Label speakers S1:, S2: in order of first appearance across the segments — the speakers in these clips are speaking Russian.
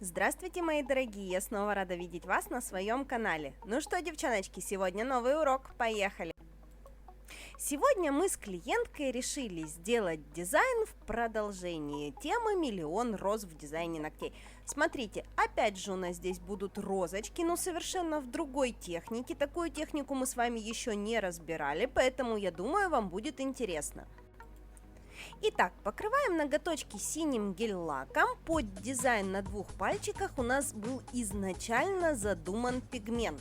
S1: Здравствуйте, мои дорогие! Я снова рада видеть вас на своем канале. Ну что, девчоночки, сегодня новый урок. Поехали! Сегодня мы с клиенткой решили сделать дизайн в продолжении темы «Миллион роз в дизайне ногтей». Смотрите, опять же у нас здесь будут розочки, но совершенно в другой технике. Такую технику мы с вами еще не разбирали, поэтому я думаю, вам будет интересно. Итак, покрываем ноготочки синим гель-лаком. Под дизайн на двух пальчиках у нас был изначально задуман пигмент.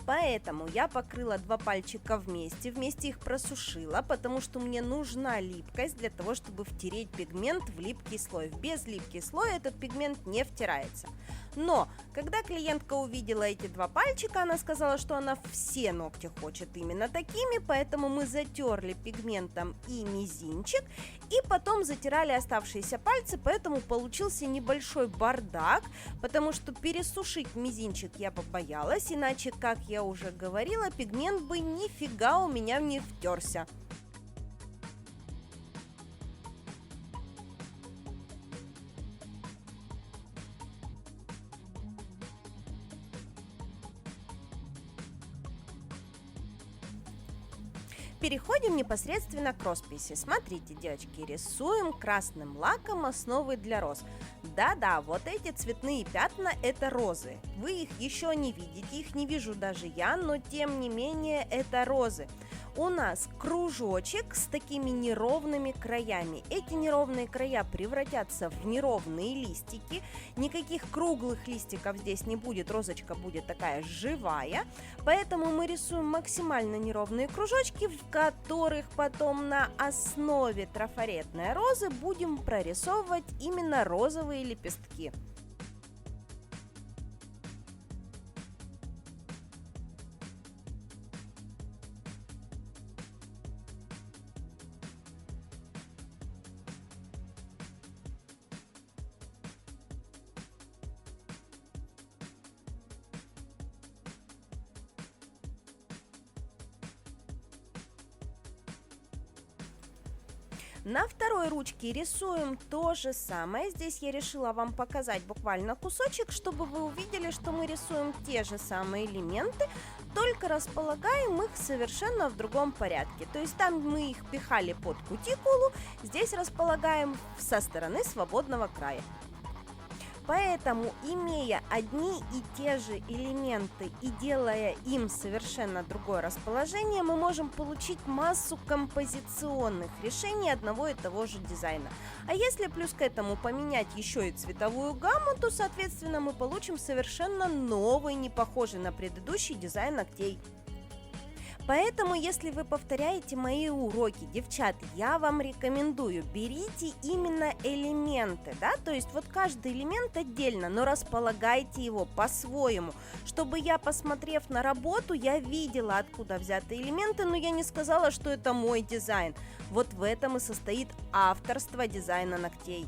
S1: Поэтому я покрыла два пальчика вместе их просушила, потому что мне нужна липкость для того, чтобы втереть пигмент в липкий слой. Без липкий слой этот пигмент не втирается. Но, когда клиентка увидела эти два пальчика, она сказала, что она все ногти хочет именно такими, поэтому мы затерли пигментом и мизинчик, и потом затирали оставшиеся пальцы, поэтому получился небольшой бардак, потому что пересушить мизинчик я побоялась, иначе, как я уже говорила, пигмент бы нифига у меня не втерся. Переходим непосредственно к росписи. Смотрите, девочки, рисуем красным лаком основы для роз. Да-да, вот эти цветные пятна – это розы. Вы их еще не видите, их не вижу даже я, но тем не менее это розы. У нас кружочек с такими неровными краями. Эти неровные края превратятся в неровные листики. Никаких круглых листиков здесь не будет, розочка будет такая живая. Поэтому мы рисуем максимально неровные кружочки, в которых потом на основе трафаретной розы будем прорисовывать именно розовые лепестки. На второй ручке рисуем то же самое. Здесь я решила вам показать буквально кусочек, чтобы вы увидели, что мы рисуем те же самые элементы, только располагаем их совершенно в другом порядке. То есть там мы их пихали под кутикулу, здесь располагаем со стороны свободного края. Поэтому, имея одни и те же элементы и делая им совершенно другое расположение, мы можем получить массу композиционных решений одного и того же дизайна. А если плюс к этому поменять еще и цветовую гамму, то, соответственно, мы получим совершенно новый, не похожий на предыдущий дизайн ногтей. Поэтому, если вы повторяете мои уроки, девчат, я вам рекомендую, берите именно элементы, да, то есть вот каждый элемент отдельно, но располагайте его по-своему, чтобы я, посмотрев на работу, я видела, откуда взяты элементы, но я не сказала, что это мой дизайн. Вот в этом и состоит авторство дизайна ногтей.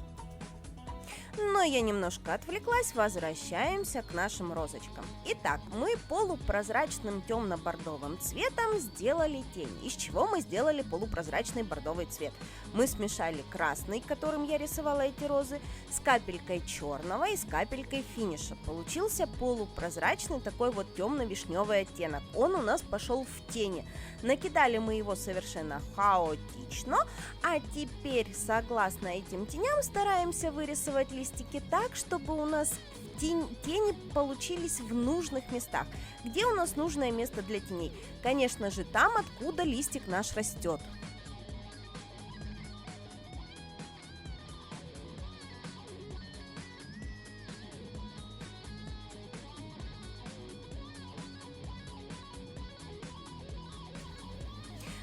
S1: Но я немножко отвлеклась, возвращаемся к нашим розочкам. Итак, мы полупрозрачным темно-бордовым цветом сделали тень. Из чего мы сделали полупрозрачный бордовый цвет? Мы смешали красный, которым я рисовала эти розы, с капелькой черного и с капелькой финиша. Получился полупрозрачный такой вот темно-вишневый оттенок. Он у нас пошел в тени. Накидали мы его совершенно хаотично, а теперь, согласно этим теням, стараемся вырисовать листики так, чтобы у нас тени получились в нужных местах. Где у нас нужное место для теней? Конечно же, там, откуда листик наш растет.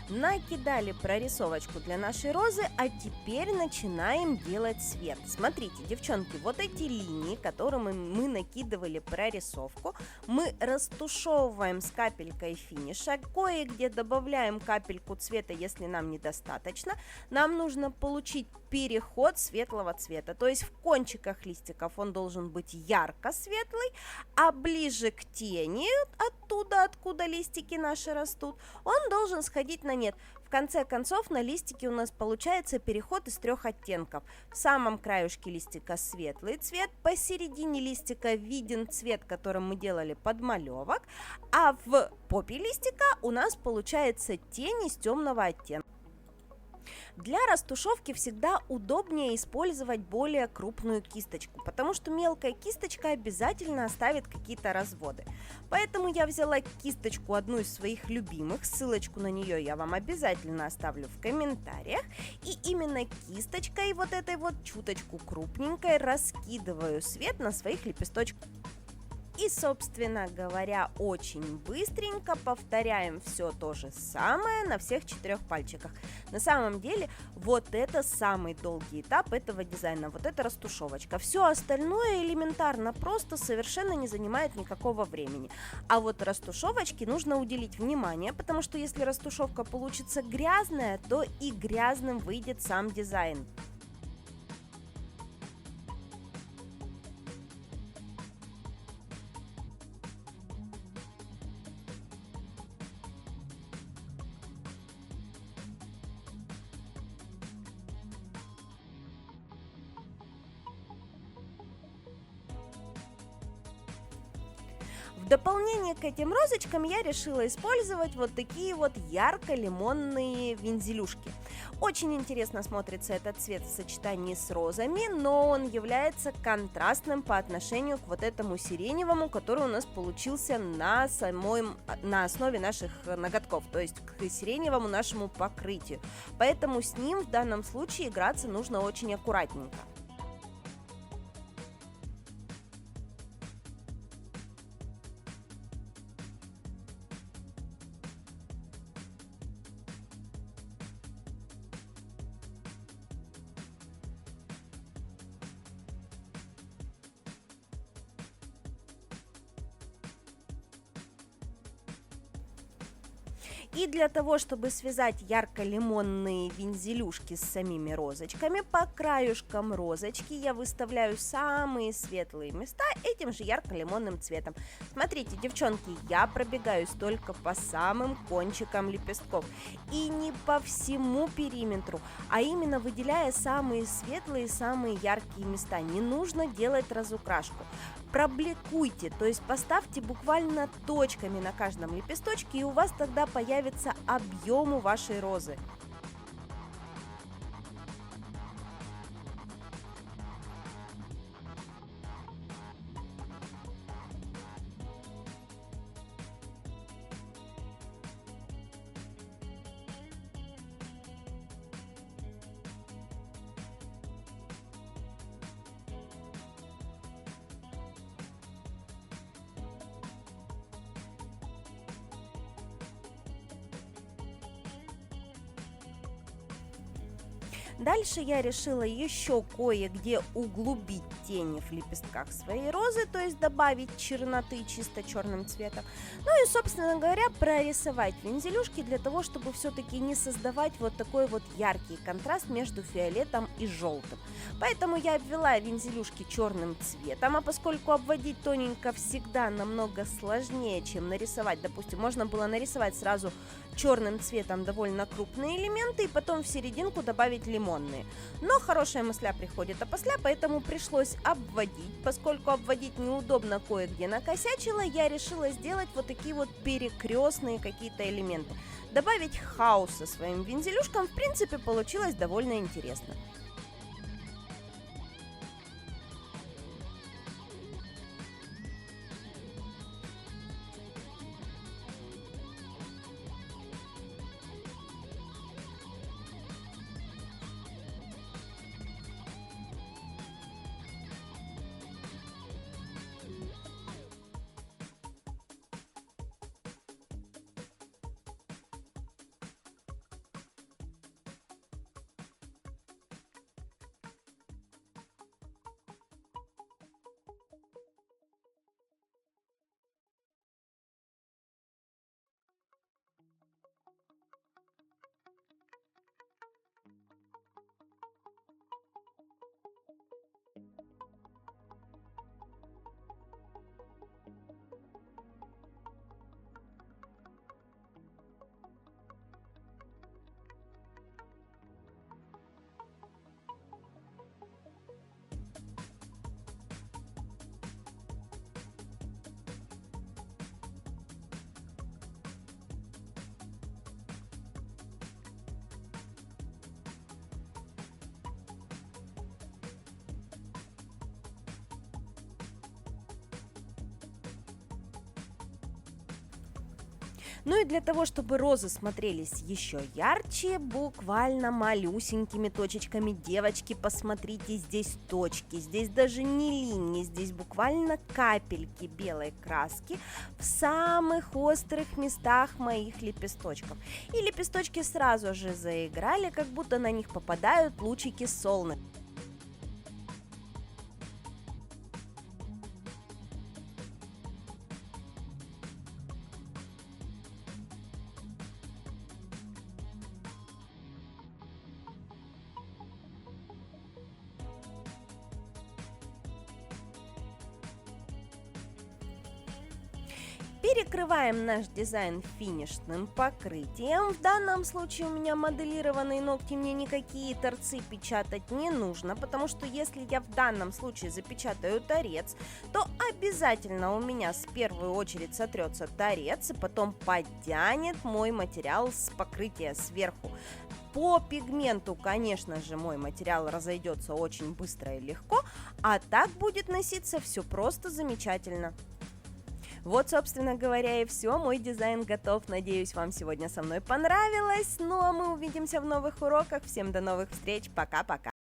S1: Накидали прорисовочку для нашей розы, а теперь начинаем делать цвет. Смотрите, девчонки, вот эти линии, которыми мы накидывали прорисовку, мы растушевываем с капелькой финиша, кое-где добавляем капельку цвета, если нам недостаточно. Нам нужно получить переход светлого цвета. То есть в кончиках листиков он должен быть ярко светлый, а ближе к тени, оттуда, откуда листики наши растут, он должен сходить на нет. В конце концов, на листике у нас получается переход из 3 оттенков. В самом краюшке листика светлый цвет, посередине листика виден цвет, которым мы делали подмалевок, а в попе листика у нас получается тень из темного оттенка. Для растушевки всегда удобнее использовать более крупную кисточку, потому что мелкая кисточка обязательно оставит какие-то разводы. Поэтому я взяла кисточку, одну из своих любимых, ссылочку на нее я вам обязательно оставлю в комментариях. И именно кисточкой вот этой вот чуточку крупненькой раскидываю свет на своих лепесточках. И, собственно говоря, очень быстренько повторяем все то же самое на всех 4 пальчиках. На самом деле, вот это самый долгий этап этого дизайна, вот это растушевочка. Все остальное элементарно, просто совершенно не занимает никакого времени. А вот растушевочке нужно уделить внимание, потому что если растушевка получится грязная, то и грязным выйдет сам дизайн. В дополнение к этим розочкам я решила использовать вот такие вот ярко-лимонные вензелюшки. Очень интересно смотрится этот цвет в сочетании с розами, но он является контрастным по отношению к вот этому сиреневому, который у нас получился на основе наших ноготков, то есть к сиреневому нашему покрытию. Поэтому с ним в данном случае играться нужно очень аккуратненько. И для того, чтобы связать ярко-лимонные вензелюшки с самими розочками, по краюшкам розочки я выставляю самые светлые места этим же ярко-лимонным цветом. Смотрите, девчонки, я пробегаюсь только по самым кончикам лепестков. И не по всему периметру, а именно выделяя самые светлые, самые яркие места. Не нужно делать разукрашку. Пробликуйте, то есть поставьте буквально точками на каждом лепесточке, и у вас тогда появится объем у вашей розы. Dальше я решила еще кое-где углубить тени в лепестках своей розы, то есть добавить черноты чисто черным цветом. Ну и, собственно говоря, прорисовать вензелюшки для того, чтобы все-таки не создавать вот такой вот яркий контраст между фиолетом и желтым. Поэтому я обвела вензелюшки черным цветом, а поскольку обводить тоненько всегда намного сложнее, чем нарисовать, допустим, можно было нарисовать сразу черным цветом довольно крупные элементы и потом в серединку добавить лимонные. Но хорошая мысля приходит опосля, поэтому пришлось обводить. Поскольку обводить неудобно, кое-где накосячила, я решила сделать вот такие вот перекрестные какие-то элементы. Добавить хаоса своим вензелюшкам, в принципе, получилось довольно интересно. Ну и для того, чтобы розы смотрелись еще ярче, буквально малюсенькими точечками, девочки, посмотрите, здесь точки, здесь даже не линии, здесь буквально капельки белой краски в самых острых местах моих лепесточков. И лепесточки сразу же заиграли, как будто на них попадают лучики солнца. Перекрываем наш дизайн финишным покрытием. В данном случае у меня моделированные ногти, мне никакие торцы печатать не нужно, потому что если я в данном случае запечатаю торец, то обязательно у меня в первую очередь сотрется торец, и потом подтянет мой материал с покрытия сверху. По пигменту, конечно же, мой материал разойдется очень быстро и легко, а так будет носиться все просто замечательно. Вот, собственно говоря, и все. Мой дизайн готов. Надеюсь, вам сегодня со мной понравилось. Ну, а мы увидимся в новых уроках. Всем до новых встреч. Пока-пока.